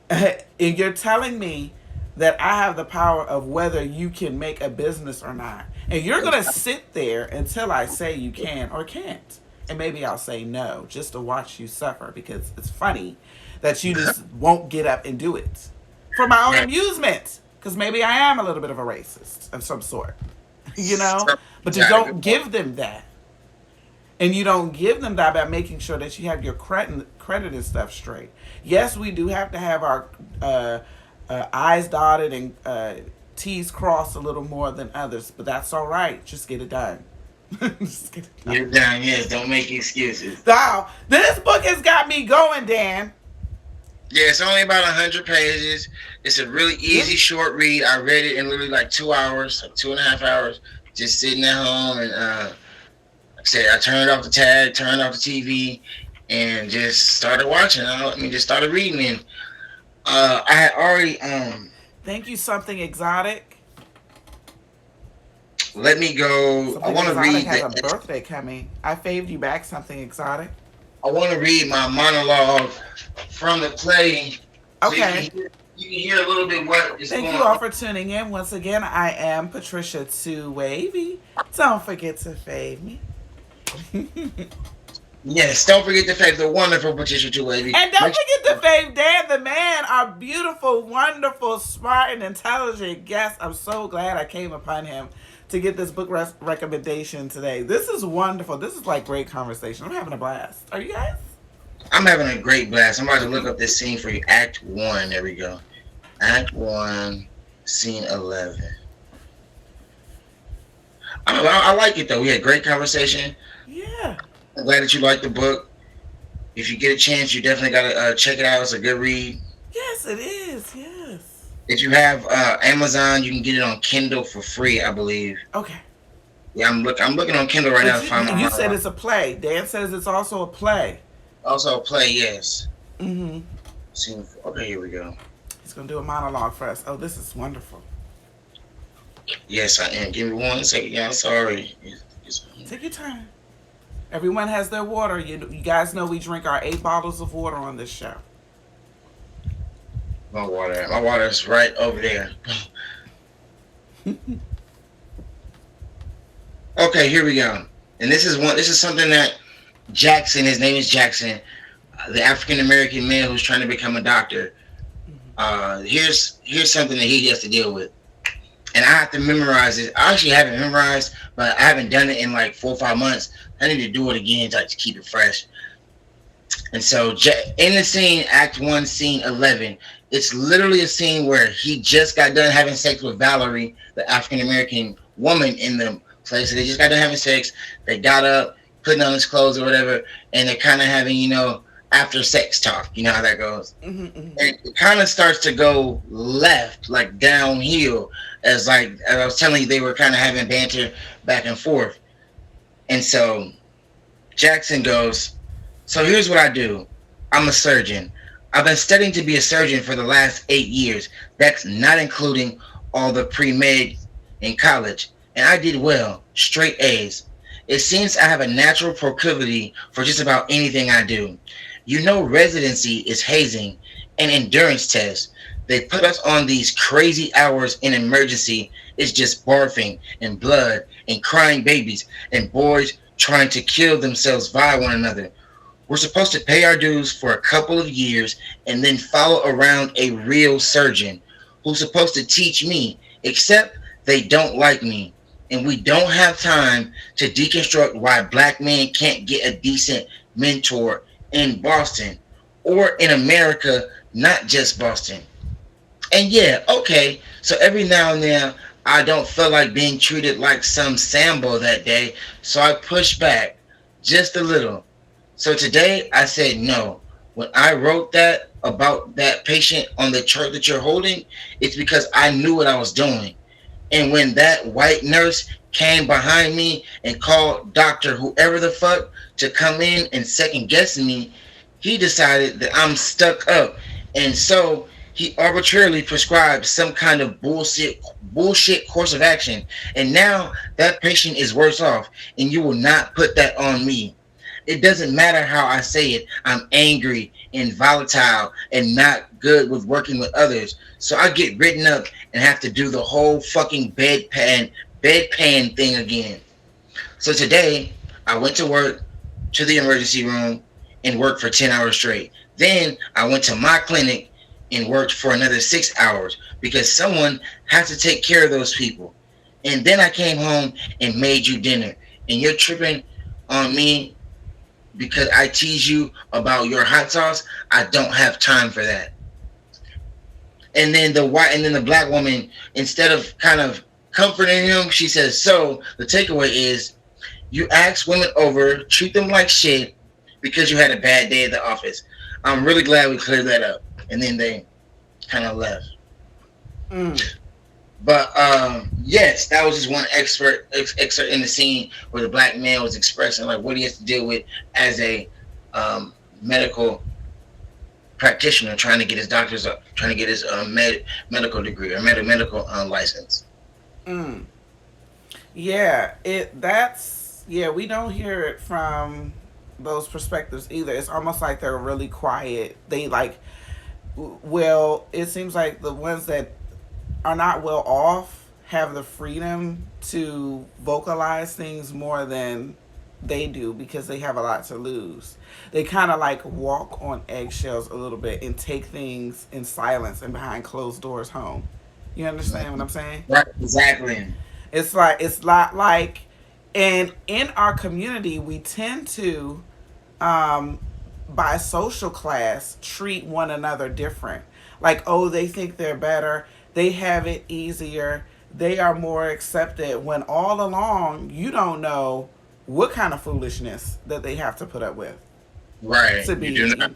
and you're telling me that I have the power of whether you can make a business or not. And you're going to sit there until I say you can or can't. And maybe I'll say no just to watch you suffer because it's funny that you just won't get up and do it for my own Right. amusement. Because maybe I am a little bit of a racist of some sort, you know? So, But you got a don't good point. give them that. And you don't give them that by making sure that you have your credit and stuff straight. Yes, we do have to have our I's dotted and T's crossed a little more than others, but that's all right. Just get it done. Just get it done. You're done. Yes. Don't make excuses. Wow, this book has got me going, Dan. Yeah, it's only about 100 pages. It's a really Really? easy, short read. I read it in literally like 2 hours, like 2.5 hours, just sitting at home. And like I said, I turned off the tag, turned off the TV, and just started watching. Just started reading. And I had already Thank you, something exotic. let me go. I Something want to exotic read has a the. birthday coming. I faved you back, something exotic. I want to read my monologue from the play, so Okay. you can hear a little bit what is Thank going you all on. for tuning in. Once again, I am Patricia Too Wavy. Don't forget to fave me. Yes, don't forget to fave the wonderful Patricia Tuwavy. And don't Make forget to fave Dan the man, our beautiful, wonderful, smart, and intelligent guest. I'm so glad I came upon him to get this book recommendation today. This is wonderful. This is like great conversation. I'm having a blast. Are you guys? I'm having a great blast. I'm about to look up this scene for you. Act 1. There we go. Act 1, scene 11. I like it though. We had great conversation. Yeah. I'm glad that you liked the book. If you get a chance, you definitely got to check it out. It's a good read. Yes, it is. Yes. If you have Amazon, you can get it on Kindle for free, I believe. Okay. Yeah, I'm looking on Kindle right now But to find my you said monologue. it's a play. Dan says it's also a play. Also play, yes. Mm-hmm. Scene. Okay, here we go. He's gonna do a monologue for us. Oh, this is wonderful. Yes, I am. Give me one second. Yeah, I'm sorry. Take your time. Everyone has their water. You guys know we drink our 8 bottles of water on this show. My water. My water is right over there. Okay, here we go. And this is one. This is something that Jackson. His name is Jackson, the African American man who's trying to become a doctor. Here's something that he has to deal with, and I have to memorize it. I actually haven't memorized, but I haven't done it in like 4 or 5 months. I need to do it again to keep it fresh. And so, in the scene, Act One, Scene 11, it's literally a scene where he just got done having sex with Valerie, the African American woman in the place. So they just got done having sex. They got up, putting on his clothes or whatever, and they're kind of having, after sex talk. You know how that goes. Mm-hmm, mm-hmm. And it kind of starts to go left, like downhill, as I was telling you, they were kind of having banter back and forth. And so Jackson goes, so here's what I do. I'm a surgeon. I've been studying to be a surgeon for the last 8 years. That's not including all the pre-med in college. And I did well, straight A's. It seems I have a natural proclivity for just about anything I do. Residency is hazing and endurance tests. They put us on these crazy hours in emergency. It's just barfing and blood and crying babies and boys trying to kill themselves via one another. We're supposed to pay our dues for a couple of years and then follow around a real surgeon who's supposed to teach me, except they don't like me. And we don't have time to deconstruct why black men can't get a decent mentor in Boston or in America, not just Boston. And yeah, okay, so every now and then I don't feel like being treated like some Sambo that day, so I push back just a little. So today I said no. When I wrote that about that patient on the chart that you're holding, it's because I knew what I was doing. And when that white nurse came behind me and called Doctor whoever the fuck to come in and second guess me, he decided that I'm stuck up. And so he arbitrarily prescribed some kind of bullshit course of action. And now that patient is worse off. And you will not put that on me. It doesn't matter how I say it. I'm angry and volatile and not good with working with others. So I get written up and have to do the whole fucking bedpan thing again. So today I went to work to the emergency room and worked for 10 hours straight. Then I went to my clinic and worked for another 6 hours because someone has to take care of those people. And then I came home and made you dinner. And you're tripping on me because I tease you about your hot sauce. I don't have time for that. And then the black woman, instead of kind of comforting him, she says, so the takeaway is you ask women over, treat them like shit because you had a bad day at the office. I'm really glad we cleared that up. And then they kind of left. Mm. But yes, that was just one excerpt in the scene where the black man was expressing like what he has to deal with as a medical practitioner trying to get his trying to get his medical degree or medical license. Mm. Yeah, yeah, we don't hear it from those perspectives either. It's almost like they're really quiet. They like, well, it seems like the ones that are not well off have the freedom to vocalize things more than they do because they have a lot to lose. They kind of like walk on eggshells a little bit and take things in silence and behind closed doors home. You understand what I'm saying? Right, exactly. It's not like, and in our community we tend to, um, by social class, treat one another different. Like, oh, they think they're better, they have it easier, they are more accepted. When all along you don't know what kind of foolishness that they have to put up with Right, to you do not.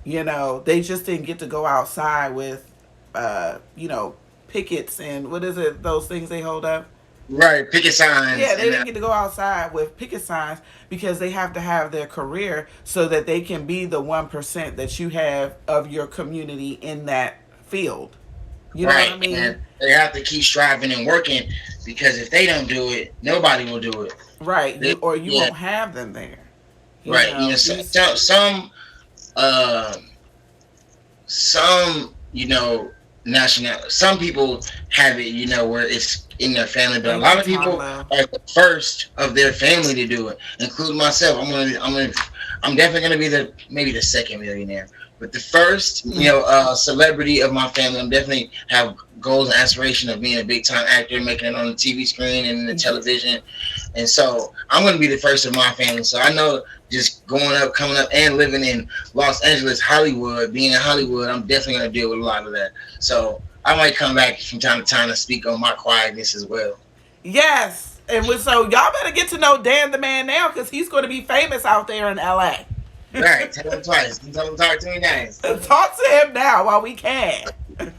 be. They just didn't get to go outside with, uh, you know, pickets and what is it? Those things they hold up. Right, picket signs Yeah, they and didn't get to go outside with picket signs because they have to have their career so that they can be the 1% that you have of your community in that field. You know what right, I mean? and they have to keep striving and working because if they don't do it, nobody will do it. Right. They, You yeah, won't have them there. You right. You know, know, these uh, some national. Some people have it, where it's in their family, but a thank lot you, of people Tonlo. are the first of their family to do it, including myself. I'm definitely gonna be the maybe the second millionaire, but the first, celebrity of my family. I'm definitely have goals and aspiration of being a big time actor, making it on the TV screen and the television, and so I'm gonna be the first of my family. So I know just going up, coming up, and living in Los Angeles, Hollywood, being in Hollywood, I'm definitely gonna deal with a lot of that. So I might come back from time to time to speak on my quietness as well. Yes. So y'all better get to know Dan the Man now because he's going to be famous out there in LA. Right, tell him twice. Tell him talk to me nice. Talk to him now while we can.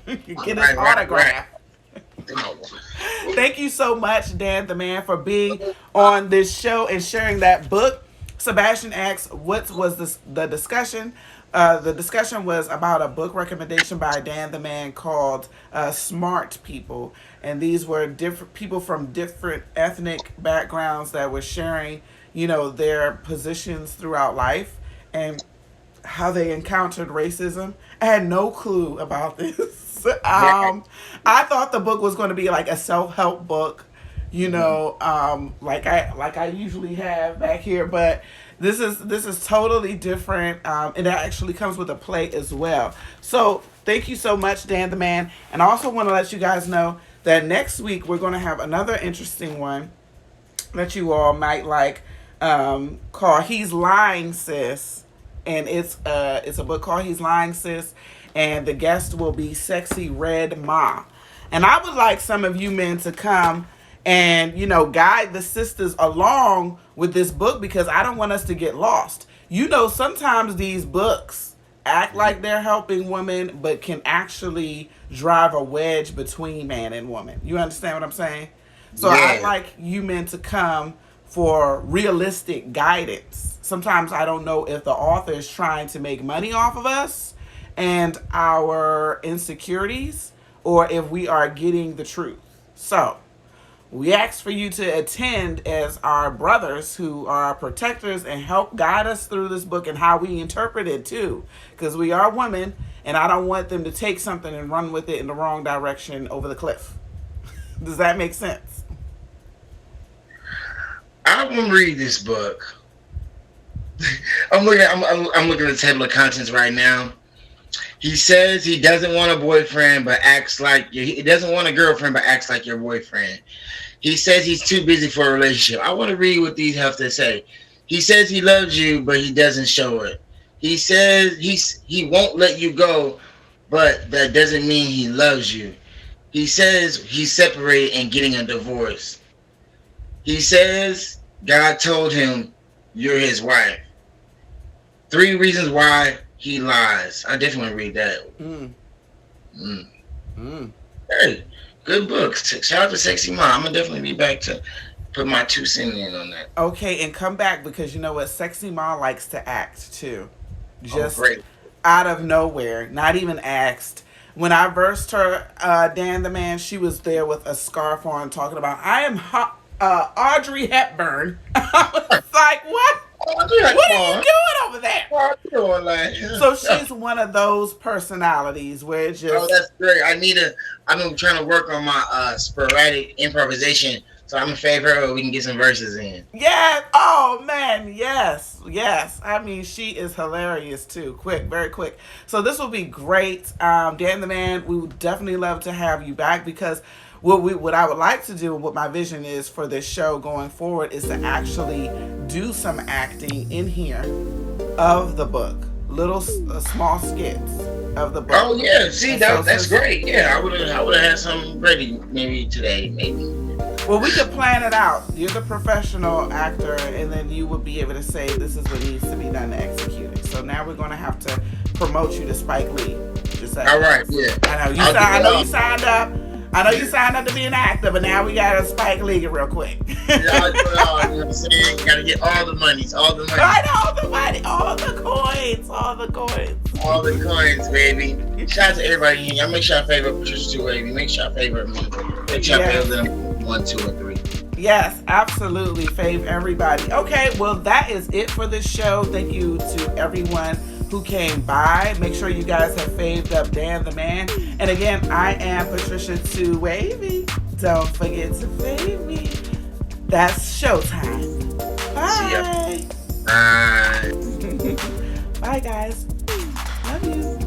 Get his Right. autograph. Thank you so much, Dan the Man, for being on this show and sharing that book. Sebastian asks, "What was the discussion?" The discussion was about a book recommendation by Dan the Man called "Smart People," and these were different people from different ethnic backgrounds that were sharing, their positions throughout life and how they encountered racism. I had no clue about this. Right. I thought the book was going to be like a self help book, like I usually have back here, but this is totally different, and it actually comes with a play as well. So thank you so much, Dan the Man, and I also want to let you guys know that next week we're going to have another interesting one that you all might like, called "He's Lying, Sis," and it's a book called "He's Lying, Sis," and the guest will be Sexy Red Ma. And I would like some of you men to come and guide the sisters along with this book because I don't want us to get lost. Sometimes these books act like they're helping women, but can actually drive a wedge between man and woman. You understand what I'm saying? So I'd Yeah. like you men to come for realistic guidance. Sometimes I don't know if the author is trying to make money off of us and our insecurities or if we are getting the truth. So we ask for you to attend as our brothers who are protectors and help guide us through this book and how we interpret it too. Because we are women and I don't want them to take something and run with it in the wrong direction over the cliff. Does that make sense? I'm gonna read this book. I'm looking at the table of contents right now. He says he doesn't want a boyfriend, but acts like he doesn't want a girlfriend, but acts like your boyfriend. He says he's too busy for a relationship. I want to read what these have to say. He says he loves you, but he doesn't show it. He says he won't let you go, but that doesn't mean he loves you. He says he's separated and getting a divorce. He says God told him you're his wife. 3 reasons why he lies. I definitely want to read that. Mm. Mm. Mm. Hey, good book. Shout out to Sexy Mom. I'm gonna definitely be back to put my 2 cents in on that. Okay, and come back because you know what? Sexy Ma likes to act too. Oh, Just great. out of nowhere, not even asked. When I versed her, Dan the Man, she was there with a scarf on talking about, I am Audrey Hepburn. I was like, what? Oh, yeah, What come are you on. doing over there? What you doing, like? So she's one of those personalities where it Oh, just, that's great. I've been trying to work on my sporadic improvisation, so I'm in favor we can get some verses in. yeah, oh man, yes, yes. I mean, she is hilarious too. Quick, very quick. So this will be great. Dan the Man, we would definitely love to have you back because what I would like to do and what my vision is for this show going forward is to actually do some acting in here of the book, little small skits of the book. Oh yeah, see And so that's since great. Yeah, I would have had something ready maybe today, maybe. well, we could plan it out. You're the professional actor, and then you would be able to say this is what needs to be done to execute it. So now we're going to have to promote you to Spike Lee. Just like All right, yeah. I know you. I'll I do know that. you signed up. I know you signed up to be an actor, but now we got to Spike League it real quick. Y'all do it all, you know what I'm saying? Gotta get all the monies, all the money. Right, all the money, all the coins, all the coins. All the coins, baby. Shout out to everybody here. Y'all make sure y'all favorite Patricia 2 Wavy. Make sure y'all favorite me. Make sure y'all favorite them 1, 2, and 3. Yes, absolutely. Fave everybody. Okay, well, that is it for this show. Thank you to everyone who came by. Make sure you guys have faved up Dan the Man. And again, I am Patricia 2 Wavy. Don't forget to fave me. That's showtime. Bye. See ya. Bye. Bye, guys. Love you.